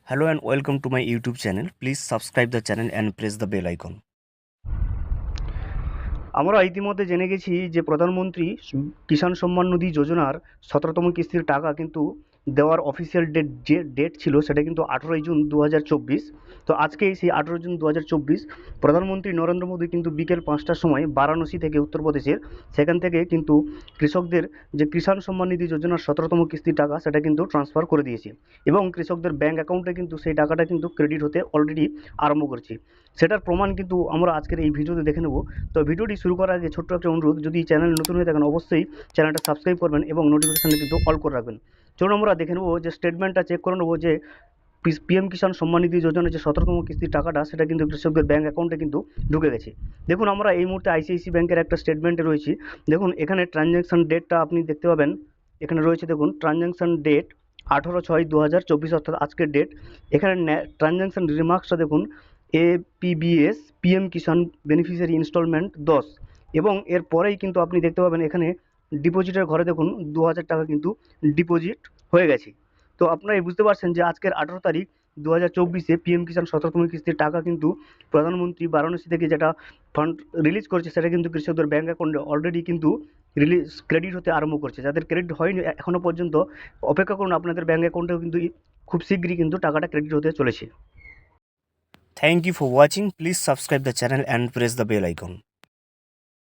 Hello and welcome to my YouTube channel. Please subscribe the channel and press the bell icon. আমরা ইতিমধ্যে জেনে গেছি যে প্রধানমন্ত্রী কিষাণ সম্মান নিধি যোজনার 17তম কিস্তির টাকা কিন্তু দেওয়ার অফিসিয়াল যে ডেট ছিল সেটা কিন্তু 18ই জুন 2024। তো আজকেই সেই 18 জুন 2024 প্রধানমন্ত্রী নরেন্দ্র মোদী কিন্তু বিকেল 5টার সময় বারাণসী থেকে উত্তরপ্রদেশের সেখান থেকে কিন্তু কৃষকদের যে কিষাণ সম্মান নিধি যোজনার 17তম কিস্তির টাকা সেটা কিন্তু ট্রান্সফার করে দিয়েছে এবং কৃষকদের ব্যাঙ্ক অ্যাকাউন্টে কিন্তু সেই টাকাটা কিন্তু ক্রেডিট হতে অলরেডি আরম্ভ করছে। সেটার প্রমাণ কিন্তু আমরা আজকের এই ভিডিওতে দেখে নেব। তো ভিডিওটি শুরু করার আগে ছোট্ট একটা অনুরোধ, যদি চ্যানেল নতুন হয়ে থাকেন অবশ্যই চ্যানেলটা সাবস্ক্রাইব করবেন এবং নোটিফিকেশানটা কিন্তু অল করে রাখবেন। চলুন আমরা দেখে নেব যে স্টেটমেন্টটা চেক করে নেব যে পিএম কিষাণ সম্মান নিধি যোজনার যে 17তম কিস্তির টাকাটা সেটা কিন্তু কৃষকদের ব্যাঙ্ক অ্যাকাউন্টে কিন্তু ঢুকে গেছে। দেখুন আমরা এই মুহূর্তে আইসিআইসি ব্যাঙ্কের একটা স্টেটমেন্টে রয়েছি। দেখুন এখানে ট্রানজ্যাকশান ডেটটা আপনি দেখতে পাবেন, এখানে রয়েছে দেখুন ট্রানজ্যাকশান ডেট 18/6/2024 অর্থাৎ আজকের ডেট। এখানে ট্রানজ্যাকশান রিমার্কসটা দেখুন এপিবিএস পিএম কিষাণ বেনিফিশিয়ারি ইনস্টলমেন্ট 10 এবং এর পরেই কিন্তু আপনি দেখতে পাবেন এখানে ডিপোজিটের ঘরে দেখুন 2000 টাকা কিন্তু ডিপোজিট হয়ে গেছে। তো আপনারা বুঝতে পারছেন যে আজকের 18 তারিখ 2024-এ পিএম কিষাণ 17তম কিস্তির টাকা কিন্তু প্রধানমন্ত্রী বারাণসী থেকে যেটা ফান্ড রিলিজ করেছে সেটা কিন্তু কৃষকদের ব্যাঙ্ক অ্যাকাউন্টে অলরেডি কিন্তু ক্রেডিট হতে আরম্ভ করছে। যাদের ক্রেডিট হয়নি এখনও পর্যন্ত অপেক্ষা করুন, আপনাদের ব্যাঙ্ক অ্যাকাউন্টেও কিন্তু খুব শীঘ্রই কিন্তু টাকাটা ক্রেডিট হতে চলেছে। Thank you for watching. Please subscribe the channel and press the bell icon.